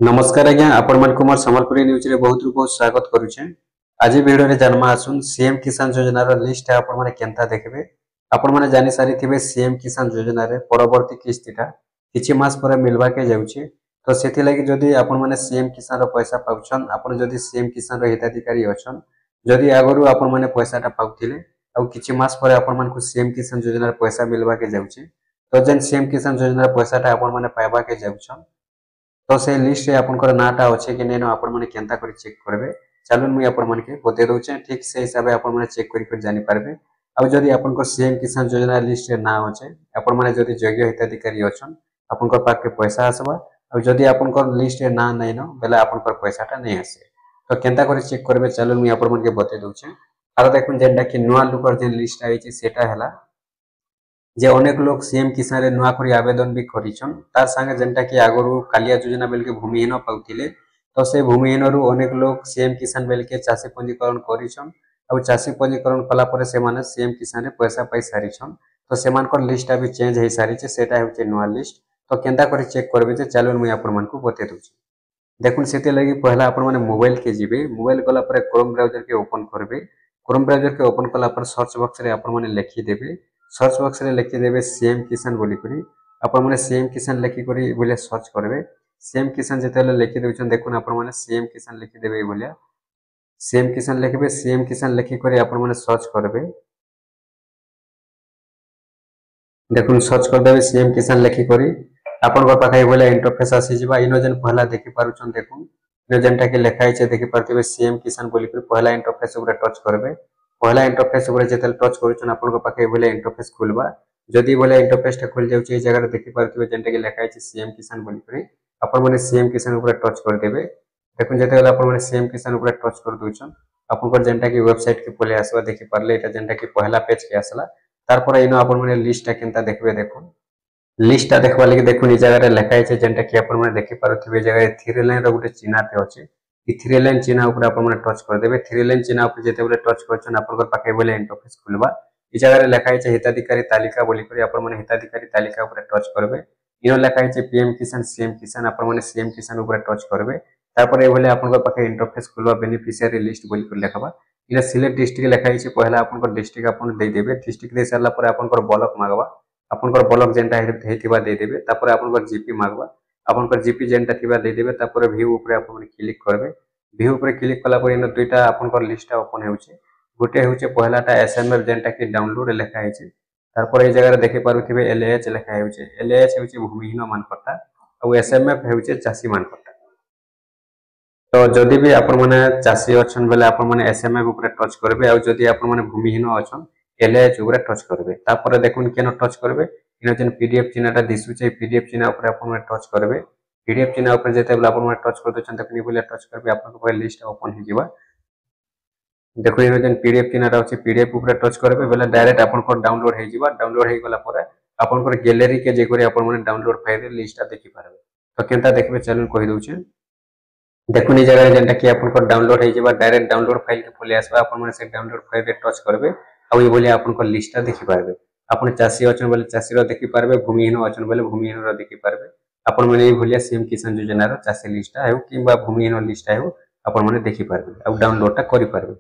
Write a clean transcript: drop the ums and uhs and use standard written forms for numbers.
नमस्कार आज्ञा आपण मन कुमार संबलपुरी न्यूज रे बहुत स्वागत करूछे। आज वीडियो रे जन्मा आसुन सीएम किसान योजना रो लिस्ट आपण माने केनता देखबे। आपण माने जानि सारी थिबे सीएम किसान योजना रे परवर्ती किस्तीटा किछि मास पर मिलवा के जाउछि। तो सेति लागि जदी आपण माने सीएम किसान रो पैसा पाउछन, आपण जदी सीएम किसान रो हिताधिकारी अछन, जदी आगरु आपण माने पैसाटा पाउथिले आ किछि मास पर आपण मानकु सीएम किसान योजना रो पैसा मिलवा के जाउछि, तो जेन सीएम किसान योजना रो पैसाटा आपण माने पाइबा के जाउछन, तो से लिस्ट रे आपनकर नाटा अच्छे कि नहीं आपण माने केनता करी चेक करबे। चलून मुई आपण माने के बते दउछे, ठीक से हिसाब आपण माने चेक करी कर जानि पारबे। आ जदी आपनकर सीएम किसान योजना लिस्ट रे ना अच्छे, आपण माने जदी योग्य हिताधिकारी अछन, आपनकर पाक के पैसा आसबा। आ जदी आपनकर लिस्ट रे ना नै न बेला आपनकर पैसाटा नै आसे। तो केनता करी चेक करबे चलून मुई आपण माने के बते दउछे। आरो देखुन जेंडा कि नुवा लुकर जेन लिस्ट आइछि सेटा हला जे अनेक लोग सीएम किसान रे नुआ करी आवेदन भी करिछन। तार संगे जेंटा कि आगरु कालिया योजना बेल के भूमिहीन पाउथिले, तो से भूमिहीन रु अनेक लोग सीएम किसान बेल के चाषी पंजीकरण करिछन। आ चाषी पंजीकरण कला परे से माने सीएम किसान रे पैसा पाई सारिछन। तो से मानकर लिस्ट भी चेंज हे सारिछे, सेटा हेउचे नुआ लिस्ट। तो केनता करी चेक करबे जे चलून मुई आपण मानकु बते दउछि। देखुन सेते लागि पहला आपण माने मोबाइल के जिबे। मोबाइल कला परे क्रोम ब्राउजर के ओपन करबे। क्रोम ब्राउजर के ओपन कला पर सर्च बॉक्स रे आपण माने लिखि देबे। सर्च बॉक्स रे लिखि देबे सीएम किसान बोली करी। आपण माने सीएम किसान लिखि करी बोले सर्च करबे। सीएम किसान जेतेले लिखि देउछन, देखुन आपण माने सीएम किसान लिखि देबे बोलिया। सीएम किसान लिखबे, सीएम किसान लिखि करी आपण माने सर्च करबे। देखुन सर्च कर देबे सीएम किसान लिखि करी आपण को पाखै बोले इंटरफेस आसी जिबा। इनो जेन पहला देखि पारुछन, देखुन इनो जेनटा के लिखा छै देखि पारतिबे सीएम किसान बोली करी पहला इंटरफेस ऊपर टच करबे। पहला इंटरफेस ऊपर जेतेल टच करूछन आपण को पाखै बोले इंटरफेस खुलबा। जदी बोले इंटरफेस टा खुल जाउछि, ए जगह रे देखि पारतिबे जेनटा के लिखा छै सीएम किसान बोली करी आपण माने सीएम किसान ऊपर टच कर देबे। देखुन जेतेले आपण माने सीएम किसान ऊपर टच कर दोछन, आपण को जेनटा की वेबसाइट के पले आसबा देखि पारले। एटा जेनटा की पहला पेज के आसला, तार पर इनो आपण माने लिस्ट टा केनता देखबे। देखुन लिस्ट टा देखबा लागि देखुन ई जगह रे लिखा छै जेनटा की आपण माने देखि पारथिबे। जगह रे थ्री लाइन रो गुटे चिन्ह ते अछि। ई थ्री लाइन चिन्ह ऊपर आपण माने टच कर देबे। थ्री लाइन चिन्ह ऊपर जेते बोले टच करछन, आपण को पाके बोले इंटरफेस खुलबा। ई जगह रे लिखा छै हिताधिकारी तालिका बोली करी आपण माने हिताधिकारी तालिका ऊपर टच करबे। इनो लिखा छै पीएम किसान सीएम किसान, आपण माने सीएम किसान ऊपर टच करबे। तापर ए बोले आपण को पाके इंटरफेस खुलबा, बेनिफिशियरी लिस्ट बोली कर लिखबा। इला सिलेक्ट डिस्ट्रिक्ट लिखा छै, पहला आपण को डिस्ट्रिक्ट आपण दे देबे। डिस्ट्रिक्ट दे सरला पर आपण को ब्लॉक मागबा। आपनकर ब्लॉक जेनटा हेतिबा दे देबे। तापर आपनकर जीपी मागबा। आपनकर जीपी जेनटा थिबा दे देबे। तापर व्यू ऊपर आपन क्लिक करबे। व्यू ऊपर क्लिक कला पर इन दुईटा आपनकर लिस्ट ओपन होउचे। गुटे होउचे पहलाटा एसएमएफ जेनटा कि डाउनलोड लिखा हेचे। तापर ए जगह रे देखि पारुथिबे एलएच लिखा हेउचे। एलएच हेउचे भूमिहीन मानकटा और एसएमएफ हेउचे चासी मानकटा। तो जदि भी आपण माने चासी अछन बेले आपण माने एसएमएफ ऊपर टच करबे। आ जदि आपण माने भूमिहीन अछन एलएच ऊपर टच करबे। तापर देखुन केनो टच करबे, इनो जेन पीडीएफ चिन्हटा दिसुचे पीडीएफ चिन्ह ऊपर आपण माने टच करबे। पीडीएफ चिन्ह ऊपर जेते बेले आपण माने टच कर दोछन, देखुन बोले टच करबे, आपण को पहले लिस्ट ओपन हे जिबा। देखो इनो जेन पीडीएफ चिन्हटा अछि पीडीएफ ऊपर टच करबे बेले डायरेक्ट आपण को डाउनलोड हे जिबा। डाउनलोड हे गला पर आपण को गैलरी के जे करी आपण माने डाउनलोड फाइल लिस्टटा देखि पारबे। तो केनता देखबे चलून कहि दोछे। देखुन ई जगह जेनटा कि आपण को डाउनलोड हे जिबा, डायरेक्ट डाउनलोड फाइल के खोले आसबा। आपण माने से डाउनलोड फाइल रे टच करबे आ ई बोले आपण को लिस्टटा देखि पारबे। आपण चासी अछन बोले चासी रो देखि पारबे, भूमिहीन अछन बोले भूमिहीन रो देखि पारबे। आपण माने ई भलिया सीएम किसान योजना रो चासी लिस्टटा हेउ किबा भूमिहीन लिस्टटा हेउ आपण माने देखि पारबे आ डाउनलोडटा करि पारबे।